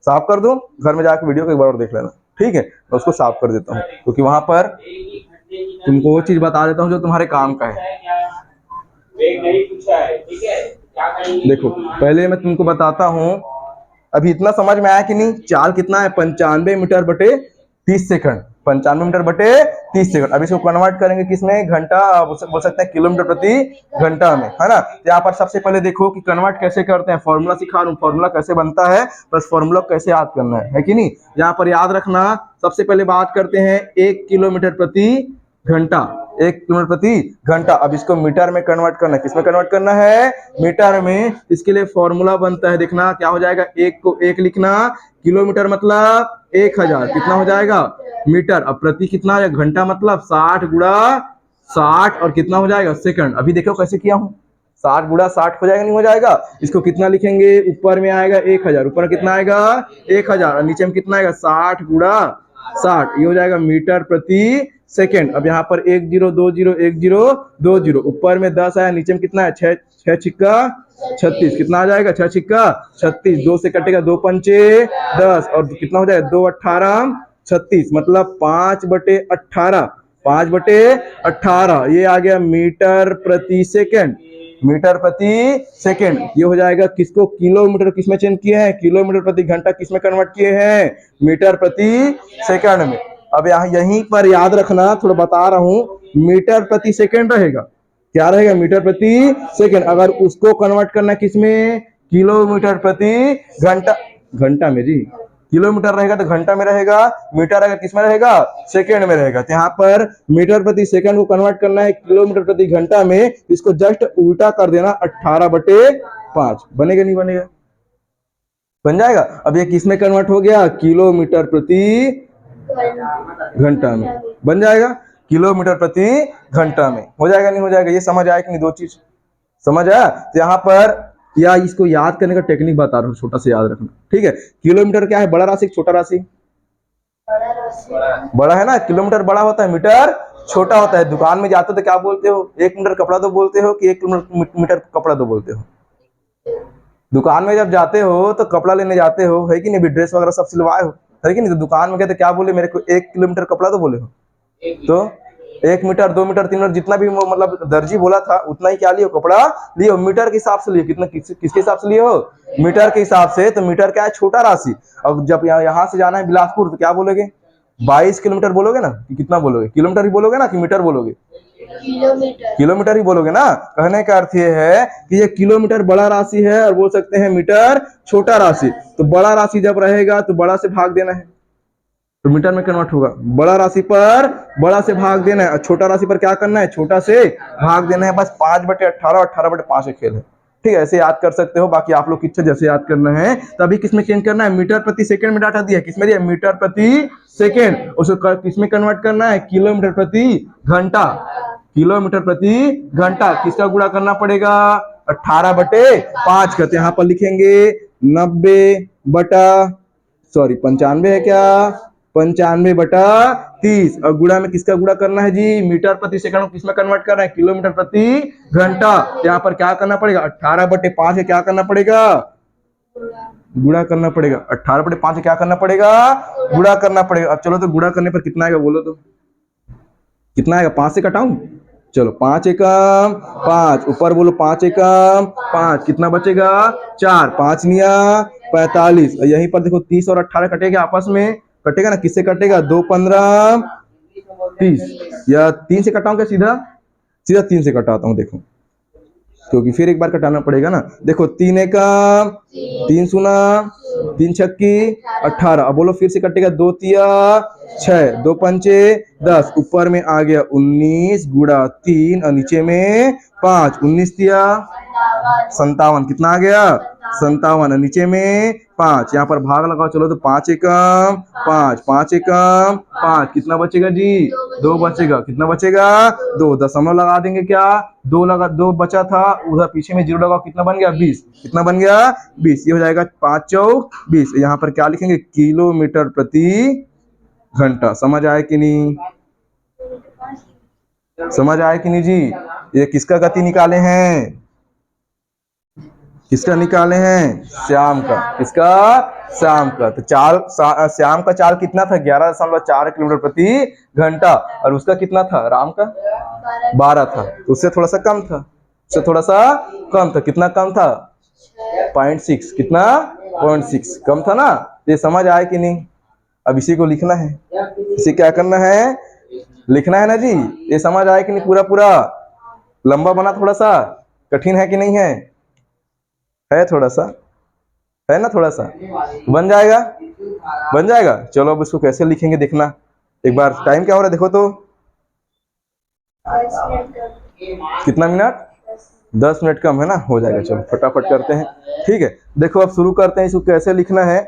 साफ कर दूं, घर में जाकर वीडियो को एक बार और देख लेना, ठीक है? मैं उसको साफ कर देता हूँ क्योंकि वहां पर तुमको वो चीज बता देता हूँ जो तुम्हारे काम का है। देखो पहले मैं तुमको बताता हूँ, अभी इतना समझ में आया कि नहीं? चाल कितना है? 95 मीटर बटे 30 सेकंड। 95 मीटर बटे 30 सेकंड। अब इसको कन्वर्ट करेंगे किसमें? घंटा, बोल सकते हैं किलोमीटर प्रति घंटा में, है ना? तो यहाँ पर सबसे पहले देखो कि कन्वर्ट कैसे करते हैं। फॉर्मूला सिखा रहा हूँ, फॉर्मूला कैसे बनता है, बस फॉर्मूला कैसे याद करना है कि नहीं? यहाँ पर याद रखना, सबसे पहले बात करते हैं 1 किलोमीटर प्रति घंटा। 1 किलोमीटर प्रति घंटा। अब इसको मीटर में कन्वर्ट करना है। किसमें कन्वर्ट करना है? मीटर में। इसके लिए फॉर्मूला बनता है, देखना क्या हो जाएगा। 1 को 1 लिखना, किलोमीटर मतलब 1000, कितना हो जाएगा? मीटर। अब प्रति कितना है? घंटा मतलब 60 गुणा 60 और कितना हो जाएगा? सेकंड। अभी देखो कैसे किया हूँ, 60 गुणा 60 हो जाएगा नहीं हो जाएगा? इसको कितना लिखेंगे? ऊपर में आएगा 1000, ऊपर कितना आएगा? 1000 और नीचे में कितना आएगा? 60 गुणा 60, ये हो जाएगा मीटर प्रति सेकंड। अब यहाँ पर 1020 1020, ऊपर में 10 आया, नीचे में कितना है? 6 छिक्का 36, कितना आ जाएगा? 6 छिक्का 36, 2 से कटेगा 2 पंचे 10 और कितना हो जाएगा? 2 18 36, मतलब 5/18, 5/18, ये आ गया मीटर प्रति सेकंड। मीटर प्रति सेकंड ये हो जाएगा। किसको? किलोमीटर किसमें चेंज किए हैं? किलोमीटर प्रति घंटा किसमें कन्वर्ट किए हैं? मीटर प्रति सेकंड में। अब यहाँ यहीं पर याद रखना, थोड़ा बता रहा हूँ, मीटर प्रति सेकंड रहेगा। क्या रहेगा? मीटर प्रति सेकंड। अगर उसको कन्वर्ट करना किसमें? किलोमीटर प्रति घंटा। घंटा में जी, किलोमीटर रहेगा तो घंटा में रहेगा, मीटर अगर किसमें रहेगा? सेकंड में रहेगा। तो यहाँ पर मीटर प्रति सेकंड को कन्वर्ट करना है किलोमीटर प्रति घंटा में, इसको जस्ट उल्टा कर देना, 18/5। बनेगा नहीं बनेगा? बन जाएगा। अब ये किसमें कन्वर्ट हो गया? किलोमीटर प्रति घंटा में। बन जाएगा किलोमीटर प्रति घंटा में। हो जाएगा नहीं हो जाएगा? ये समझ आया कि नहीं? दो चीज समझ आया? तो यहाँ पर या इसको याद करने का टेक्निक बता रहा हूँ, छोटा सा याद रखना, ठीक है? किलोमीटर क्या है? बड़ा राशि छोटा राशि? बड़ा है ना। किलोमीटर बड़ा होता है, मीटर छोटा होता है। दुकान में जाते हो तो क्या बोलते हो? 1 मीटर कपड़ा दो बोलते हो कि 1 मीटर कपड़ा दो बोलते हो? दुकान में जब जाते हो तो कपड़ा लेने जाते हो, है कि नहीं? भी ड्रेस वगैरह सब सिलवाए हो, है कि नहीं? तो दुकान में गए तो क्या बोले? मेरे को 1 किलोमीटर कपड़ा दो बोले हो। तो 1 मीटर 2 मीटर 3 मीटर जितना भी मतलब दर्जी बोला था उतना ही क्या लियो? कपड़ा लियो। मीटर के हिसाब से लियो। कितना किसके हिसाब से लियो? मीटर के हिसाब से। तो मीटर क्या है? छोटा राशि। अब जब यहाँ से जाना है बिलासपुर तो क्या बोलोगे? 22 किलोमीटर बोलोगे ना कि कितना बोलोगे? किलोमीटर ही बोलोगे ना कि मीटर बोलोगे? किलोमीटर ही बोलोगे ना। कहने का अर्थ ये है कि ये किलोमीटर बड़ा राशि है और बोल सकते हैं मीटर छोटा राशि। तो बड़ा राशि जब रहेगा तो बड़ा से भाग देना है, तो मीटर में कन्वर्ट होगा। बड़ा राशि पर बड़ा से भाग देना है और छोटा राशि पर क्या करना है? छोटा से भाग देना है। बस 5/18 18/5 का खेल है, ठीक है? ऐसे याद कर सकते हो। बाकी आप लोग की इच्छा जैसे याद करना है। तो अभी किसमें चेंज करना है? मीटर प्रति सेकंड में डाटा दिया, किसमें दिया? मीटर प्रति सेकंड। उसको किसमें कन्वर्ट करना है? किलोमीटर प्रति घंटा। किलोमीटर प्रति घंटा किसका गुणा करना पड़ेगा? 18/5 का। यहाँ पर लिखेंगे 95 है क्या? 95/30 और गुणा में किसका गुणा करना है जी? मीटर प्रति सेकंड को किसमें कन्वर्ट करना है? किलोमीटर प्रति घंटा। यहाँ पर क्या करना पड़ेगा? 18/5 से क्या करना पड़ेगा? गुणा करना पड़ेगा। 18/5 से क्या करना पड़ेगा? गुणा करना पड़ेगा। अब चलो तो गुणा करने पर कितना आएगा बोलो तो? कितना आएगा? 5 से कटाऊं? चलो 5 एकम 5, ऊपर बोलो 5 एकम 5, कितना बचेगा? 4, 5 निया 45। और यहीं पर देखो 30 और 18 कटेगा आपस में, कटेगा ना। किससे कटेगा? 2 15 30 या 3 से कटाऊं क्या सीधा? सीधा 3 से कटाता हूँ, देखो, क्योंकि फिर एक बार कटाना पड़ेगा ना। देखो 3 एकम 3 सूना 3 छक्की 18। अब बोलो फिर से कटेगा, 2 तिया 6, 2 पंचे 10, ऊपर में आ गया 19 गुड़ा 3 और नीचे में 5, 19 तिया 57। कितना आ गया? 57। नीचे में 5, यहाँ पर भाग लगाओ, चलो तो 5 एकम 5, 5 एकम 5, कितना बचेगा जी? 2 बचेगा। कितना बचेगा? 2। दशमलव लगा देंगे, क्या 2 लगा, 2 बचा था, उधर पीछे में 0 लगाओ, कितना बन गया? 20। कितना बन गया? 20। ये हो जाएगा 5 चौक 20। यहाँ पर क्या लिखेंगे? किलोमीटर प्रति घंटा। समझ आए कि नहीं? समझ आए कि नहीं जी? ये किसका गति निकाले हैं? किसका निकाले हैं? श्याम का। किसका? श्याम का। तो श्याम का चाल कितना था? 11.4 किलोमीटर प्रति घंटा। और उसका कितना था? राम का 12 था। तो उससे थोड़ा सा कम था, उससे थोड़ा सा कम था। कितना कम था? 0.6। कितना? 0.6 कम था ना। ये समझ आया कि नहीं? अब इसी को लिखना है। इसे क्या करना है? लिखना है ना जी। ये समझ आया कि नहीं? पूरा पूरा लंबा बना, थोड़ा सा कठिन है कि नहीं है? है थोड़ा सा, है ना? थोड़ा सा बन जाएगा, बन जाएगा। चलो अब इसको कैसे लिखेंगे देखना एक बार। टाइम क्या हो रहा है देखो तो, कितना मिनट? 10 मिनट कम है ना, हो जाएगा। चलो फटाफट करते हैं, ठीक है। देखो अब शुरू करते हैं, इसको कैसे लिखना है।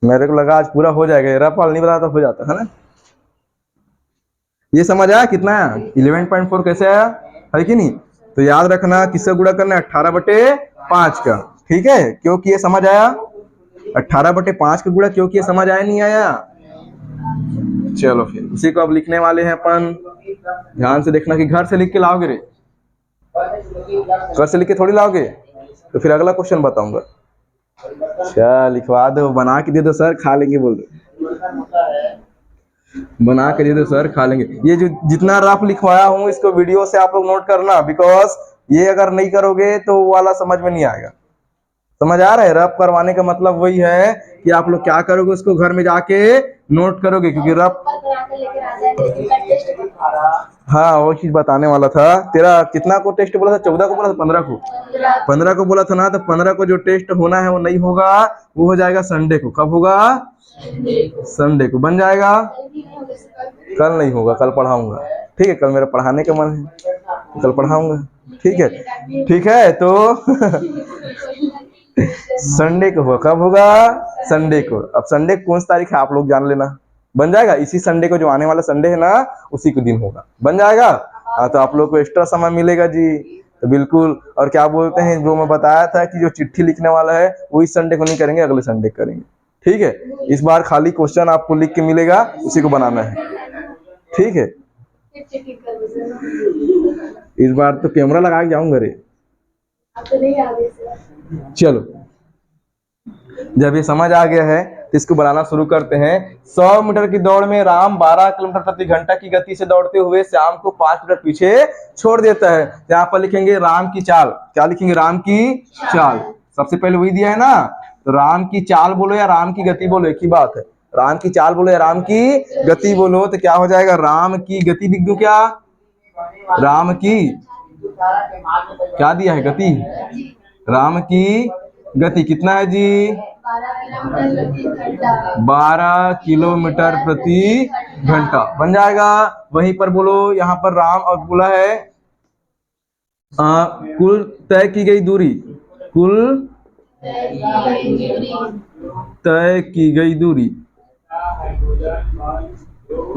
मेरे को लगा आज पूरा हो जाएगा, रफाल नहीं बता तो हो जाता है ना। ये समझ आया कितना आया? 11.4 कैसे आया, है कि नहीं? तो याद रखना किससे गुणा करना है? 18/5 का, ठीक है। क्योंकि ये समझ आया 18/5 का गुणा, क्योंकि ये समझ आया नहीं आया? चलो फिर इसी को अब लिखने वाले हैं अपन। ध्यान से देखना कि घर से लिख के लाओगे रे, घर से लिख के थोड़ी लाओगे। तो फिर अगला क्वेश्चन बताऊंगा। क्या लिखवा दो, बना के दे दो सर, खा लेंगे बोल दो, बना के दे दो सर, खा लेंगे। ये जो जितना रफ लिखवाया हूँ इसको वीडियो से आप लोग नोट करना, बिकॉज ये अगर नहीं करोगे तो वाला समझ में नहीं आएगा। समझ आ रहा है? रफ करवाने का मतलब वही है कि आप लोग क्या करोगे, उसको घर में जाके नोट करोगे, क्योंकि रफ। हाँ वो चीज बताने वाला था। तेरा कितना को टेस्ट बोला था? 14 को बोला था? 15 को? 15 को बोला था ना। तो 15 को जो टेस्ट होना है वो नहीं होगा, वो हो जाएगा संडे को। कब होगा? संडे को बन जाएगा। कल नहीं होगा, कल पढ़ाऊंगा, ठीक है। कल मेरा पढ़ाने का मन है, कल पढ़ाऊंगा, ठीक है। ठीक है तो संडे को होगा। कब होगा? संडे को। अब संडे कौन सी तारीख है आप लोग जान लेना, बन जाएगा। इसी संडे को, जो आने वाला संडे है ना, उसी को दिन होगा, बन जाएगा। हाँ तो आप लोग को एक्स्ट्रा समय मिलेगा जी, तो बिल्कुल। और क्या बोलते हैं, जो मैं बताया था कि जो चिट्ठी लिखने वाला है वो इस संडे को नहीं करेंगे, अगले संडे करेंगे, ठीक है। इस बार खाली क्वेश्चन आपको लिख के मिलेगा, उसी को बनाना है, ठीक है। इस बार तो कैमरा लगा के जाऊंगा रे। चलो जब ये समझ आ गया है तो इसको बनाना शुरू करते हैं। 100 मीटर की दौड़ में राम 12 किलोमीटर प्रति घंटा की गति से दौड़ते हुए श्याम को 5 मीटर पीछे छोड़ देता है। यहाँ पर लिखेंगे राम की चाल। क्या लिखेंगे? राम की चाल। सबसे पहले वही दिया है ना, तो राम की चाल बोलो या राम की गति बोलो, एक ही बात है। राम की चाल बोलो या राम की गति बोलो, तो क्या हो जाएगा? राम की गति लिख दूं क्या? राम की क्या दिया है? गति। राम की गति कितना है जी? 12 किलोमीटर प्रति घंटा, बन जाएगा। वहीं पर बोलो, यहाँ पर राम और बोला है कुल तय की गई दूरी, कुल तय की गई दूरी,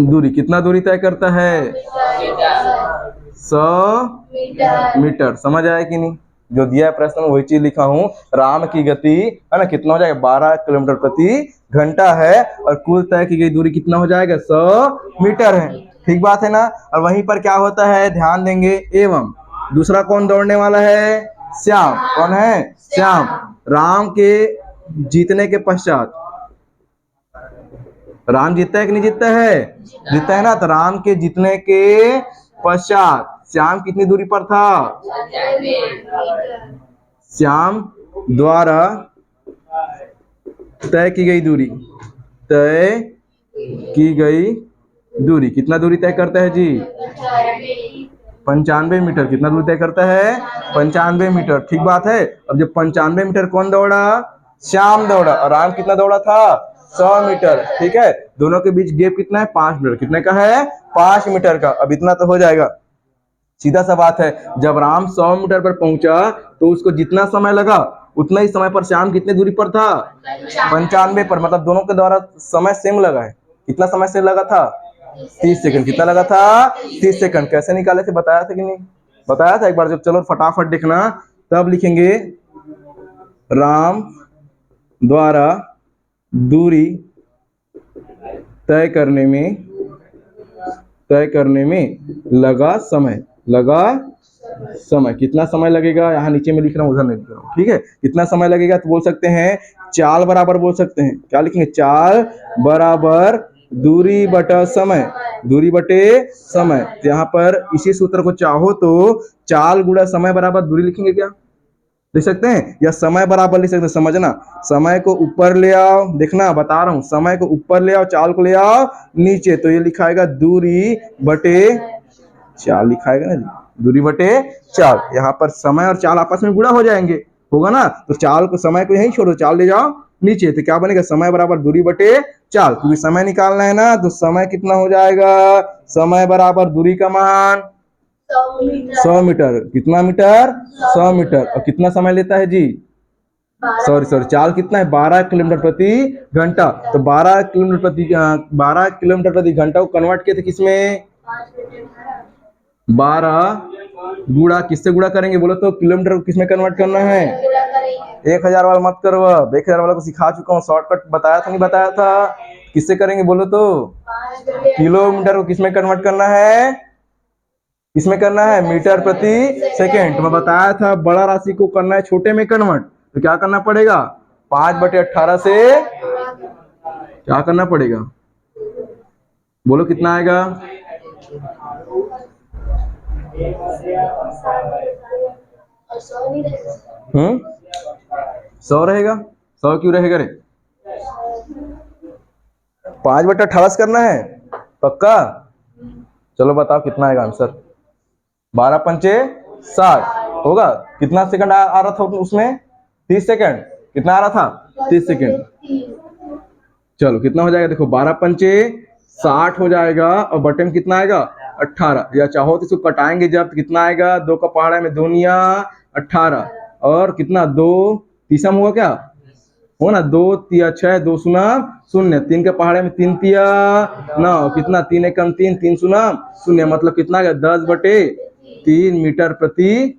दूरी कितना दूरी तय करता है? 100 मीटर। समझ आया कि नहीं? जो दिया है प्रश्न में वही चीज लिखा हूँ। राम की गति है ना, कितना हो जाएगा? 12 किलोमीटर प्रति घंटा है, और कुल तय की गई दूरी कितना हो जाएगा? 100 मीटर है, ठीक बात है ना। और वहीं पर क्या होता है, ध्यान देंगे, एवं दूसरा कौन दौड़ने वाला है? श्याम। कौन है? श्याम। राम के जीतने के पश्चात, राम जीतता है कि नहीं जीतता है? जीतता है ना। तो राम के जीतने के पश्चात श्याम कितनी दूरी पर था? श्याम द्वारा तय की गई दूरी, तय की गई दूरी। कितना दूरी तय करता है जी? 95 मीटर। कितना दूरी तय करता है? 95 मीटर। ठीक बात है। अब जब 95 मीटर कौन दौड़ा? श्याम दौड़ा। और राम कितना दौड़ा था? 100 मीटर। ठीक है, दोनों के बीच गैप कितना है? 5 मीटर। कितने का है? 5 मीटर का। अब इतना तो हो जाएगा, सीधा सा बात है। जब राम 100 मीटर पर पहुंचा तो उसको जितना समय लगा उतना ही समय पर श्याम कितने दूरी पर था? 95 पर। मतलब दोनों के द्वारा समय सेम लगा है। कितना समय से लगा था? 30 सेकंड। कितना लगा था? 30 सेकंड। कैसे निकाले थे, बताया था कि नहीं? बताया था एक बार जब। चलो फटाफट देखना। तब लिखेंगे राम द्वारा दूरी तय करने में लगा समय। लगा समय। कितना समय लगेगा? यहाँ नीचे में लिख रहा हूँ, उधर नहीं लिख रहा हूँ। ठीक है, कितना समय लगेगा तो बोल सकते हैं चाल बराबर, बोल सकते हैं क्या लिखेंगे? चाल बराबर दूरी बटा समय। दूरी बटे समय। तो यहाँ पर इसी सूत्र को चाहो तो चाल गुणा समय बराबर दूरी लिखेंगे क्या? लिख सकते हैं, या समय बराबर लिख सकते हैं। समझना, समय को ऊपर ले आओ। देखना बता रहा हूं, समय को ऊपर ले आओ, चाल को ले आओ नीचे। तो ये लिखाएगा दूरी बटे चाल। लिखाएगा ना जी, दूरी बटे चाल। यहाँ पर समय और चाल आपस में गुणा हो जाएंगे, होगा ना? तो चाल को, समय को यहीं छोड़ो, चाल ले जाओ नीचे। तो क्या बनेगा? समय बराबर दूरी बटे चाल। क्योंकि समय निकालना है ना, तो समय कितना हो जाएगा? समय बराबर दूरी का मान 100 मीटर। कितना मीटर? 100 मीटर। और कितना समय लेता है जी? सॉरी, चाल कितना है? 12 किलोमीटर प्रति घंटा। तो 12 किलोमीटर प्रति घंटा को कन्वर्ट किए थे किसमें? 12 गुणा किससे गुणा करेंगे बोलो तो? किलोमीटर को किसमें कन्वर्ट करना है? 1000 वाला मत करो। अब 1000 वाला को सिखा चुका हूँ, शॉर्टकट बताया था, नहीं बताया था? किससे करेंगे बोलो तो? किलोमीटर को किसमें कन्वर्ट करना है? किसमें करना है? मीटर प्रति सेकेंड। तो मैं बताया था बड़ा राशि को करना है छोटे में कन्वर्ट। तो क्या करना पड़ेगा? 5/18 से क्या करना पड़ेगा? बोलो कितना आएगा? हम्म, 100 रहेगा। 100 क्यों रहेगा रे? 5/18 से करना है पक्का? चलो बताओ कितना आएगा आंसर? 12 पंचे 60 होगा। कितना सेकंड आ रहा था उसमें? 30 सेकंड। कितना आ रहा था? 30 सेकंड। चलो कितना हो जाएगा देखो, 12 पंचे 60 हो जाएगा, और बटे में कितना आएगा? 18। या चाहो तो इसको कटाएंगे जब, कितना आएगा? 2 का पहाड़ा में 2 निया 18, और कितना 2 तीसम हुआ क्या? हो ना, 2 तिया 6, 2 सुना 0, 3 के पहाड़े में 3 तिया 9, कितना? 3 एकम 3, 3 सुना 0, मतलब कितना आएगा? 10/3 मीटर प्रति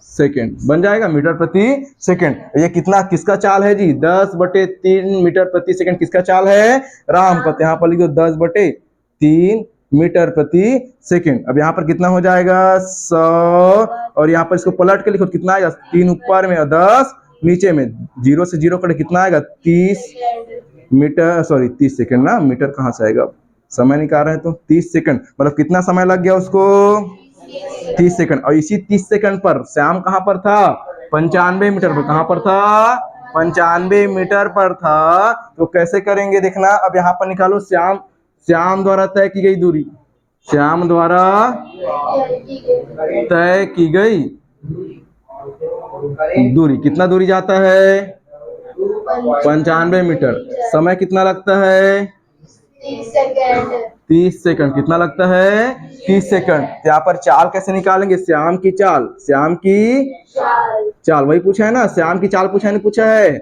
सेकेंड बन जाएगा। मीटर प्रति सेकेंड। ये कितना, किसका चाल है जी? 10/3 मीटर प्रति सेकेंड। किसका चाल है? राम का। यहाँ पर लिखो 10/3 मीटर प्रति सेकेंड। अब यहाँ पर कितना हो जाएगा? 100। और यहाँ पर इसको पलट के लिखो, कितना आएगा? 3 ऊपर में और 10 नीचे में। 0 से 0 कटे कितना आएगा? 30 मीटर, सॉरी 30 सेकेंड ना, मीटर कहाँ से आएगा? समय निकाल रहे हैं तो 30 सेकंड। मतलब कितना समय लग गया उसको? 30 सेकंड। और इसी 30 सेकंड पर श्याम कहां पर था? 95 मीटर पर। कहां पर था? 95 मीटर पर था। तो कैसे करेंगे देखना। अब यहाँ पर निकालो श्याम द्वारा तय की गई दूरी। श्याम द्वारा तय की गई दूरी। कितना दूरी जाता है? 95 मीटर। समय कितना लगता है? 30 सेकंड। कितना लगता है? 30 सेकंड। यहाँ पर चाल कैसे निकालेंगे? श्याम की चाल। श्याम की चाल वही पूछा है ना, श्याम की चाल पूछा है, नहीं पूछा है?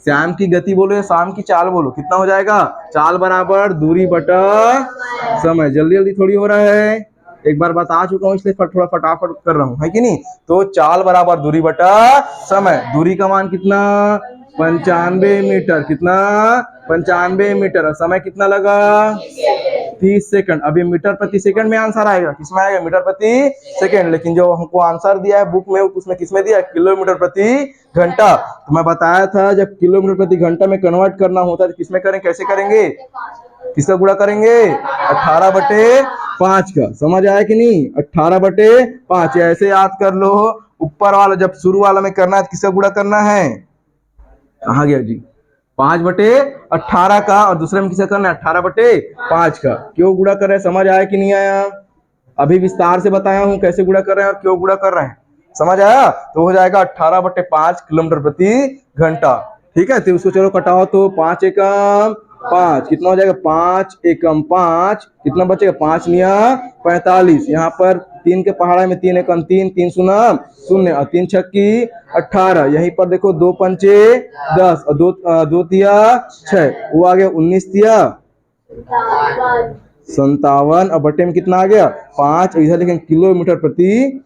श्याम की गति बोलो या श्याम की चाल बोलो, कितना हो जाएगा? चाल बराबर दूरी बटा समय। जल्दी जल्दी थोड़ी हो रहा है, एक बार बता चुका हूँ इसलिए थोड़ा फटाफट कर रहा हूँ, है कि नहीं? तो चाल बराबर दूरी बटा समय। दूरी का मान कितना? 95 मीटर। कितना? 95 मीटर। और समय कितना लगा? 30 सेकंड। अभी मीटर प्रति सेकंड में आंसर आएगा, किसमें आएगा? मीटर प्रति सेकंड। लेकिन जो हमको आंसर दिया है बुक में, उसमें किसमें दिया है? किलोमीटर प्रति घंटा। तो मैं बताया था जब किलोमीटर प्रति घंटा में कन्वर्ट करना होता है तो किसमें करें, कैसे करेंगे? किसका गुणा करेंगे? 18/5 का। समझ आया कि नहीं? 18/5। ऐसे याद कर लो, ऊपर वाला जब शुरू वाला में करना है तो किसका गुणा करना है? कहा गया जी? 5/18 का, और दूसरे में किसे करना है 18/5 का। क्यों गुणा कर रहे हैं, समझ आया कि नहीं आया? अभी विस्तार से बताया हूं कैसे गुणा कर रहे हैं और क्यों गुणा कर रहे हैं, समझ आया? तो हो जाएगा 18/5 किलोमीटर प्रति घंटा। ठीक है, तो उसको चलो कटाओ, तो 5 एकम 5 कितना हो जाएगा, 5 एकम 5 कितना बचेगा, 5 निया 45। यहाँ पर 3 के पहाड़ा में 3 एकम 3, 3 शून्य 0 और 3 छक्की 18। यहीं पर देखो 2 पंचे 10 और 2 तिया 6, वो आ गया 19 तिया 57, और बटे में कितना आ गया 5। इधर देखें किलोमीटर प्रति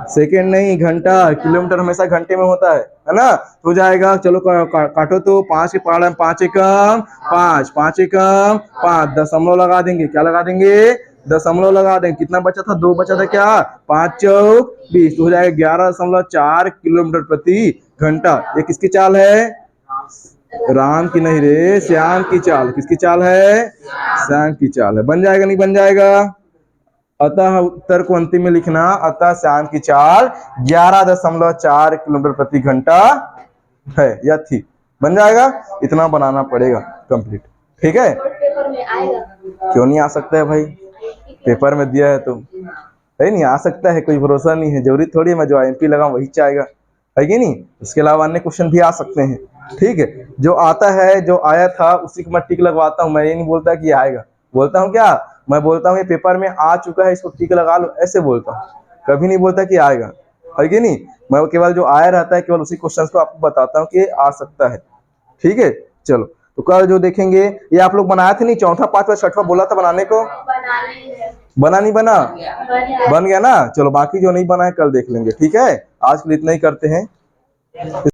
सेकेंड नहीं घंटा, किलोमीटर हमेशा घंटे में होता है ना? तो हो जाएगा, चलो काटो, तो 5 के पहाड़ा में 5 एकम 5, 5 एकम 5, दशमलव लगा देंगे, क्या लगा देंगे, दशमलव लगा देंगे। कितना बचा था, 2 बचा था, क्या 5 चौक 20, तो हो जाएगा 11.4 किलोमीटर प्रति घंटा। ये किसकी चाल है, राम की नहीं रे, श्याम की चाल। किसकी चाल है, श्याम की चाल है। बन जाएगा नहीं बन जाएगा? अतः उत्तर को अंतिम में लिखना, अतः श्याम की चाल 11.4 किलोमीटर प्रति घंटा है या थी। बन जाएगा, इतना बनाना पड़ेगा कंप्लीट। ठीक है, पेपर में आएगा, क्यों नहीं आ सकता है भाई, पेपर में दिया है तो है, नहीं आ सकता है, कोई भरोसा नहीं है। जरूरी थोड़ी है मैं जो IMP लगाऊं वही चाहेगा, है कि नहीं? उसके अलावा अन्य क्वेश्चन भी आ सकते हैं। ठीक है, जो आता है, जो आया था उसी को मैं टिक लगवाता हूँ। मैं ये नहीं बोलता कि आएगा, बोलता हूँ क्या, मैं बोलता हूँ ये पेपर में आ चुका है, इसको टिक लगा लो, ऐसे बोलता हूँ। कभी नहीं बोलता कि आएगा, है कि नहीं? मैं केवल जो आया रहता है केवल उसी क्वेश्चन को आपको बताता हूँ कि आ सकता है। ठीक है, चलो तो कल जो देखेंगे, ये आप लोग बनाए थे नहीं, चौथा पांचवा छठवा बोला था बनाने को, बना नहीं बना, बन गया ना? चलो बाकी जो नहीं बना है कल देख लेंगे। ठीक है, आज के लिए इतना ही करते हैं।